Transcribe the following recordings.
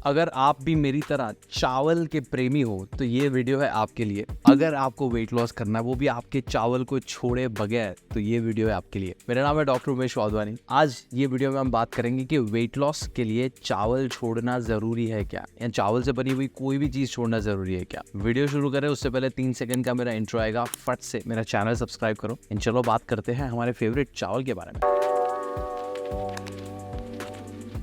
अगर आप भी मेरी तरह चावल के प्रेमी हो तो ये वीडियो है आपके लिए। अगर आपको वेट लॉस करना है वो भी आपके चावल को छोड़े बगैर तो ये वीडियो है आपके लिए। मेरा नाम है डॉक्टर उमेश वाधवानी। आज ये वीडियो में हम बात करेंगे कि वेट लॉस के लिए चावल छोड़ना जरूरी है क्या, या चावल से बनी हुई कोई भी चीज छोड़ना जरूरी है क्या। वीडियो शुरू करें उससे पहले 3 सेकंड का मेरा इंट्रो आएगा, फट से मेरा चैनल सब्सक्राइब करो। चलो बात करते हैं हमारे फेवरेट चावल के बारे में।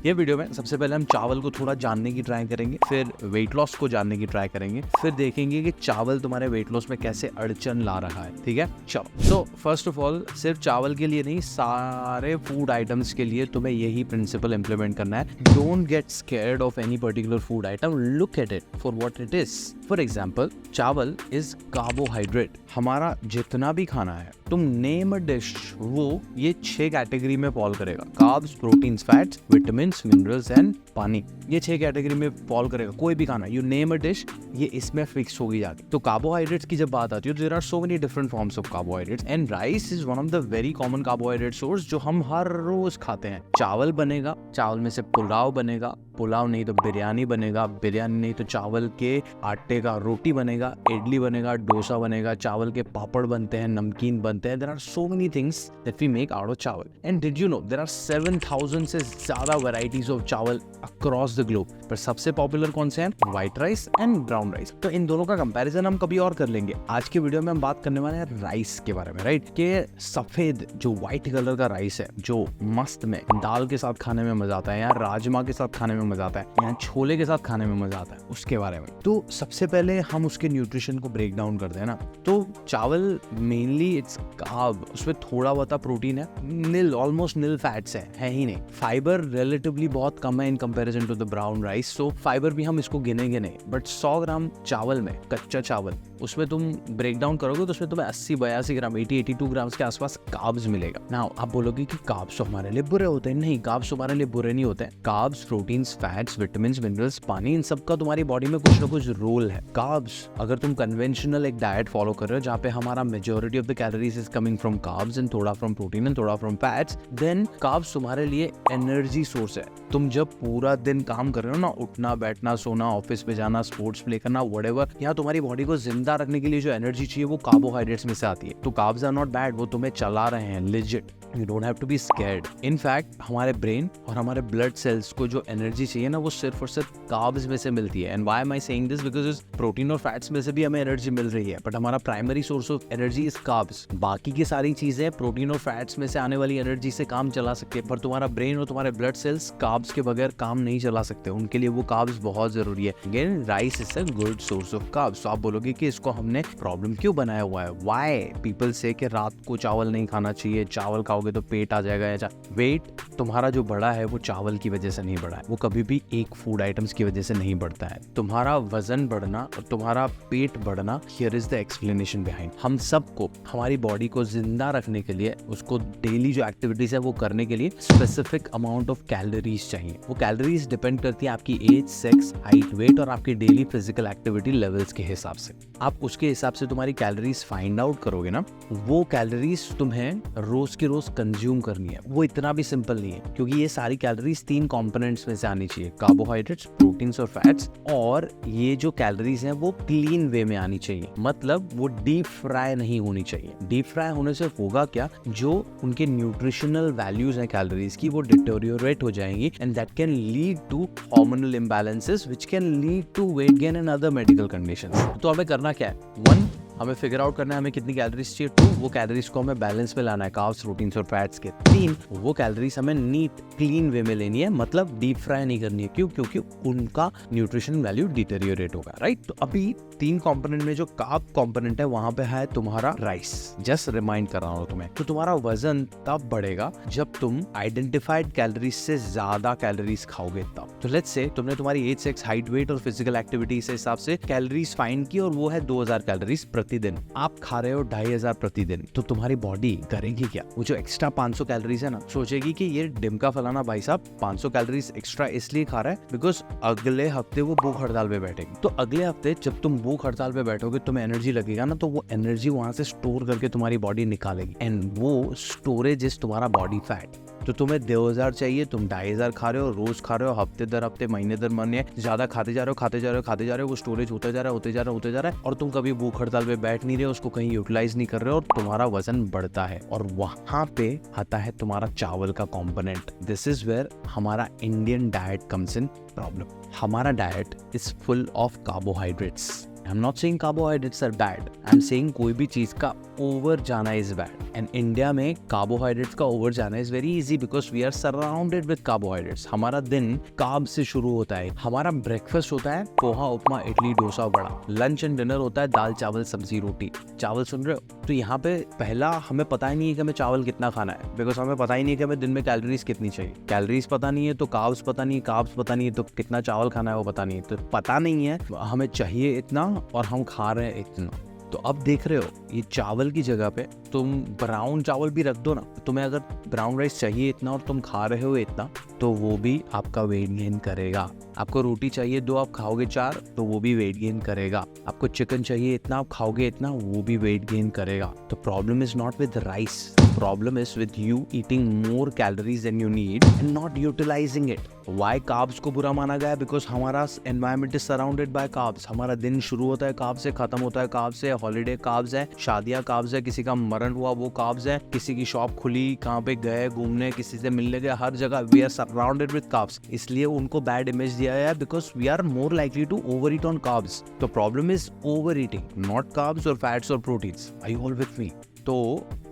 ये वीडियो में सबसे पहले हम चावल को थोड़ा जानने की ट्राई करेंगे, फिर वेट लॉस को जानने की ट्राई करेंगे, फिर देखेंगे कि चावल तुम्हारे वेट लॉस में कैसे अड़चन ला रहा है। ठीक है, चलो। सो फर्स्ट ऑफ ऑल सिर्फ चावल के लिए नहीं, सारे फूड आइटम्स के लिए तुम्हें यही प्रिंसिपल इंप्लीमेंट करना है। Don't get scared of any particular food item, look at it for what it is. For example, चावल इज कार्बोहाइड्रेट। हमारा जितना भी खाना है, तुम नेम अ डिश, वो ये 6 कैटेगरी में फॉल करेगा। Carbs, proteins, fats, vitamins, minerals and पानी। ये 6 कैटेगरी में फॉल करेगा। कोई भी खाना, यू नेम अ डिश, ये इसमें फिक्स होगी जाके। तो कार्बोहाइड्रेट्स की जब बात आती है, there are so many different forms of carbohydrates and rice is one of the very common carbohydrate source जो हम हर रोज खाते हैं। चावल बनेगा, चावल में से पुलाव बनेगा, पुलाव नहीं तो बिरयानी बनेगा, बिरयानी नहीं तो चावल के आटे का रोटी बनेगा, इडली बनेगा, डोसा बनेगा, चावल के पापड़ बनते हैं, नमकीन बनते हैं। There are so many things that we make out of chawal. And did you know there are 7000 से ज्यादा varieties of chawal across the globe. पर सबसे पॉपुलर कौन से हैं? White rice and brown rice. तो इन दोनों का कंपैरिजन हम कभी और कर लेंगे। आज के वीडियो में हम बात करने वाले हैं राइस के बारे में, राइट? के सफेद जो व्हाइट कलर का राइस है, जो मस्त में दाल के साथ खाने में मजा आता है, या राजमा के साथ खाने में मजा आता है, या छोले के साथ खाने में मजा आता है, उसके बारे में। तो सबसे पहले हम उसके न्यूट्रिशन को ब्रेक डाउन करते हैं ना। तो चावल मेनली इट्स कार्ब, उसमें थोड़ा बहुत प्रोटीन है, नील, ऑलमोस्ट नील फैट्स है ही नहीं। फाइबर रिलेटिवली बहुत कम है in comparison to the brown rice, so fibre भी हम इसको गिनेंगे नहीं। बट 100 ग्राम चावल में, कच्चा चावल, उसमें तुम ब्रेक डाउन करोगे तो उसमें तुम्हें 80-82 ग्राम, 80-82 ग्राम के आसपास कार्ब्स मिलेगा। नाउ आप बोलोगे कि कार्ब्स तो हमारे लिए बुरे होते हैं। नहीं, कार्ब्स तुम्हारे लिए बुरे नहीं होते हैं। Carbs, proteins, fats, vitamins, minerals, पानी, इन सब का तुम्हारी बॉडी में कुछ ना कुछ रोल है। कार्ब्स, अगर तुम कन्वेंशनल एक डाइट फॉलो कर रहे हो जहाँ पे हमारा majority of the calories is coming from carbs and थोड़ा फ्रॉम प्रोटीन एंड थोड़ा फ्रॉम फैट्स, देन कार्ब्स तुम्हारे लिए एनर्जी सोर्स है। तुम जब पूरा दिन काम कर रहे हो ना, उठना, बैठना, सोना, ऑफिस में जाना, स्पोर्ट्स प्ले करना, व्हाटएवर, यहाँ तुम्हारी बॉडी को जिंदा रखने के लिए जो एनर्जी चाहिए वो कार्बोहाइड्रेट्स में से आती है। तो कार्ब्स आर नॉट बैड, वो तुम्हें चला रहे हैं legit. You don't have to be scared. In fact, हमारे ब्रेन और हमारे ब्लड सेल्स को जो एनर्जी चाहिए ना, वो सिर्फ और सिर्फ कार्ब्स में से मिलती है। And why am I saying this? Because protein और फैट्स में से भी हमें एनर्जी मिल रही है, बट हमारा primary source of energy is carbs. बाकी की सारी चीजें प्रोटीन और फैट्स में से आने वाली एनर्जी से काम चला सकते हैं, पर तुम्हारा ब्रेन और तुम्हारे ब्लड सेल्स कार्ब्स के बगैर काम नहीं चला सकते। उनके लिए वो कार्ब्स बहुत जरूरी है। Again, rice is a good source of carbs. तो आप बोलोगे कि इसको हमने प्रॉब्लम क्यों बनाया हुआ है? Why people say कि रात को चावल नहीं खाना चाहिए, चावल खाओगे तो पेट आ जाएगा। या वेट तुम्हारा जो बढ़ा है वो चावल की वजह से नहीं बढ़ा है, वो कभी भी एक फूड आइटम्स की वजह से नहीं बढ़ता है। तुम्हारा वजन बढ़ना और तुम्हारा पेट बढ़ना, here is the explanation behind. हम सबको हमारी बॉडी को जिंदा रखने के लिए, उसको डेली जो एक्टिविटीज है वो करने के लिए स्पेसिफिक अमाउंट ऑफ कैलोरीज चाहिए। वो कैलोरीज डिपेंड करती है आपकी एज, सेक्स, हाइट, वेट और आपकी डेली फिजिकल एक्टिविटी लेवल्स के हिसाब से। आप उसके हिसाब से तुम्हारी कैलोरीज फाइंड आउट करोगे ना, वो कैलोरीज तुम्हें रोज के रोज कंज्यूम करनी है। वो इतना भी सिंपल नहीं है, क्योंकि ये सारी कैलोरीज 3 कंपोनेंट्स में से आनी चाहिए, कार्बोहाइड्रेट्स, प्रोटीन्स और फैट्स। और ये जो कैलोरीज हैं वो क्लीन वे में आनी चाहिए, मतलब वो डीप फ्राई नहीं होनी चाहिए। डीप फ्राई होने से होगा क्या, जो उनके न्यूट्रिशनल वैल्यूज हैं कैलोरीज की, वो डिटोरियोरेट हो जाएंगी and that can lead to hormonal imbalances which can lead to weight gain and other medical conditions. तो हमें करना क्या है? 1, हमें फिगर आउट करना है हमें कितनी कैलोरीज चाहिए। 2, वो कैलोरीज को हमें बैलेंस में लाना है, कार्ब्स, प्रोटीन्स और फैट्स के। 3, वो कैलोरीज हमें नीट क्लीन वे में लेनी है, मतलब डीप फ्राई नहीं करनी है। क्यों? क्योंकि उनका न्यूट्रिशन वैल्यू डिटेरियोरेट होगा, राइट? तो अभी 3 कंपोनेंट में जो कार्ब कंपोनेंट है वहां पे है तुम्हारा राइस। जस्ट रिमाइंड कर रहा हूं तुम्हें। तो तुम्हारा वजन तब बढ़ेगा जब तुम आइडेंटिफाइड कैलोरीज से ज्यादा कैलोरीज खाओगे तब। तो लेट्स से तुमने तुम्हारी एज, सेक्स, हाइट, वेट और फिजिकल एक्टिविटी से हिसाब से कैलोरीज फाइंड की और वो है 2000 कैलोरीज प्रतिदिन। आप खा रहे हो 2500 प्रतिदिन, तो तुम्हारी बॉडी करेगी क्या? वो जो एक्स्ट्रा 500 कैलोरीज है ना, सोचेगी कि ये डिमका फलाना भाई साहब 500 कैलोरीज एक्स्ट्रा इसलिए खा रहा है बिकॉज अगले हफ्ते वो भूख हड़ताल पे बैठेगी। तो अगले हफ्ते जब तुम भूख हड़ताल पे बैठोगे, तुम्हें एनर्जी लगेगा ना, तो वो एनर्जी वहां से स्टोर करके तुम्हारी बॉडी निकालेगी एंड वो स्टोरेज इज तुम्हारा बॉडी फैट। तो तुम्हें 2000 चाहिए, तुम 2500 खा रहे हो, रोज खा रहे हो, हफ्ते दर हफ्ते, महीने दर महीने ज्यादा खाते जा रहे हो, वो स्टोरेज होता जा रहा है और तुम कभी भूख हड़ताल पे बैठ नहीं रहे हो, उसको कहीं यूटिलाइज नहीं कर रहे हो और तुम्हारा वजन बढ़ता है। और वहां पे आता है तुम्हारा चावल का कॉम्पोनेंट। दिस इज वेयर हमारा Indian diet comes in problem. हमारा diet is full of carbohydrates. I am not saying carbohydrates are bad, I am saying कोई भी चीज का ओवर जाना इज बैड। एंड इंडिया में कार्बोहाइड्रेट्स का ओवर जाना is very easy because we are surrounded with carbohydrates. हमारा दिन कार्ब से शुरू होता है। हमारा ब्रेकफास्ट होता है poha, upma, idli, dosa, vada. Lunch and dinner होता है दाल, चावल, सब्जी, रोटी। चावल सुन रहे हो? तो यहाँ पे पहला हमें पता ही नहीं है कि हमें चावल कितना खाना है, बिकॉज हमें पता ही नहीं है कि हमें दिन में कैलोरीज कितनी चाहिए। कैलोरीज पता नहीं है तो कार्ब्स पता नहीं है, कार्ब्स पता नहीं है तो कितना चावल खाना है वो पता नहीं है। तो पता नहीं है हमें चाहिए इतना और हम खा रहे हैं इतना। तो अब देख रहे हो ये चावल की जगह पे तुम ब्राउन चावल भी रख दो ना, तुम्हें अगर ब्राउन राइस चाहिए इतना और तुम खा रहे हो इतना, तो वो भी आपका वेट गेन करेगा। आपको रोटी चाहिए 2, आप खाओगे 4, तो वो भी वेट गेन करेगा। आपको चिकन चाहिए इतना, आप खाओगे इतना, वो भी वेट गेन करेगा। तो problem is not with rice, problem is with you eating more calories than you need and not utilising it. Why carbs को बुरा माना गया? बिकॉज हमारा environment is surrounded by carbs. हमारा दिन शुरू होता है कार्ब्स से, खत्म होता है कार्ब्स से। हॉलीडे कार्ब्स है, शादियां कार्ब्स है, किसी का मरण हुआ वो कार्ब्स है, किसी की शॉप खुली, कहाँ पे गए घूमने, किसी से मिलने गए, हर जगह we are surrounded with carbs. इसलिए उनको बैड इमेज दिया गया है because we are more likely to over eat on carbs. तो problem is over eating, not carbs और फैट्स और proteins. Are you all with me? तो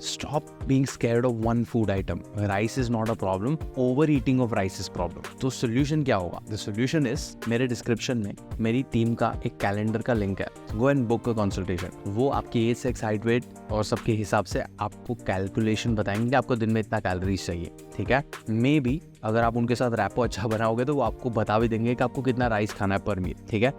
stop being scared of one food item. Rice is not a problem. Overeating of rice is problem. तो solution क्या होगा? The solution is मेरे description में मेरी team का एक कैलेंडर का लिंक है। Go and book a consultation. वो आपकी एज, सेक्स, हाइट, वेट और सबके हिसाब से आपको कैलकुलेशन बताएंगे कि आपको दिन में इतना कैलोरीज चाहिए। ठीक है? मे बी अगर आप उनके साथ रैपो अच्छा बनाओगे तो वो आपको बता भी देंगे कि आपको कितना राइस खाना है पर मील। ठीक है?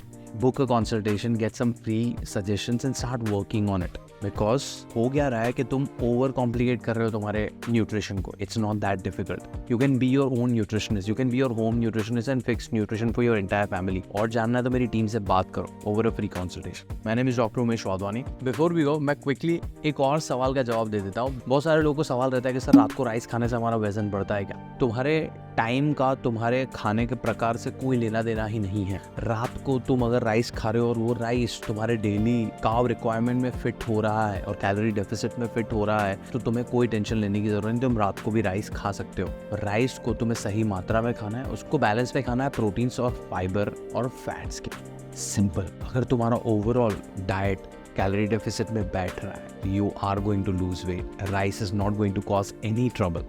Book a consultation, get some free suggestions and start working on it. Because हो क्या रहा है कि तुम ओवर कॉम्प्लिकेट कर रहे हो तुम्हारे न्यूट्रिशन को। It's not that difficult. You can be your own nutritionist, you can be your home nutritionist and fix nutrition for your entire family. और जानना है तो मेरी टीम से बात करो over a free consultation. My name is doctor Umesh Wadhwani. Before we go, मैं quickly एक और सवाल का जवाब दे देता हूँ। बहुत सारे लोगों को सवाल रहता है कि सर रात को राइस खाने से हमारा वजन बढ़ता है क्या? तुम्हारे टाइम का तुम्हारे खाने के प्रकार से कोई लेना देना ही नहीं है। रात को तुम अगर राइस खा रहे हो और वो राइस तुम्हारे डेली कार्ब रिक्वायरमेंट में फिट हो रहा है और कैलोरी डेफिसिट में फिट हो रहा है, तो तुम्हें कोई टेंशन लेने की जरूरत नहीं। तुम रात को भी राइस खा सकते हो। राइस को तुम्हें सही मात्रा में खाना है, उसको बैलेंस में खाना है प्रोटीन्स और फाइबर और फैट्स के। सिंपल। अगर तुम्हारा ओवरऑल डाइट कैलोरी डेफिसिट में बैठ रहा है, you are going to lose weight. Rice is not going to cause any trouble.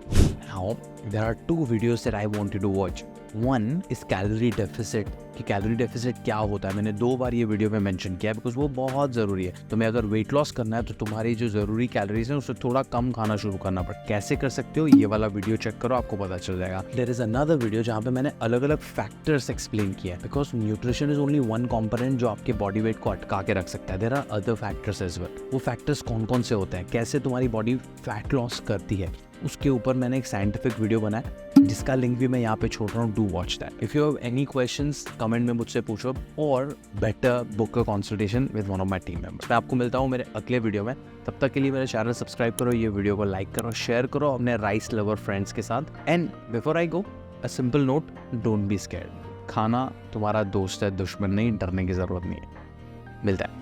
Now there are 2 videos that I want you to watch. One is calorie deficit, कि calorie deficit क्या होता है। मैंने 2 बार ये वीडियो में mention किया है because वो बहुत ज़रूरी है। तुम्हें अगर वेट लॉस करना है तो तुम्हारी जो ज़रूरी कैलोरीज है उससे थोड़ा कम खाना शुरू करना पड़ता है। कैसे कर सकते हो? ये वाला वीडियो चेक करो, आपको पता चल जाएगा। देयर इज अनदर वीडियो जहाँ पे मैंने अलग अलग फैक्टर्स एक्सप्लेन किया है because nutrition is only one component जो आपके बॉडी वेट को अटका के रख सकता है। There are other factors as well. वो फैक्टर्स कौन कौन से होते हैं, कैसे तुम्हारी बॉडी फैट लॉस करती है, उसके ऊपर मैंने एक साइंटिफिक वीडियो बनाया जिसका लिंक भी मैं यहाँ पे छोड़ रहा हूँ। Do watch that. If you have any questions comment में मुझसे पूछो और better book a consultation with one of my team members. मैं आपको मिलता हूँ मेरे अगले वीडियो में। तब तक के लिए मेरे चैनल सब्सक्राइब करो, ये वीडियो को लाइक करो, शेयर करो अपने राइस लवर फ्रेंड्स के साथ। And before I go, a simple note, don't be scared. खाना तुम्हारा दोस्त है, दुश्मन नहीं। डरने की जरूरत नहीं है। मिलता है।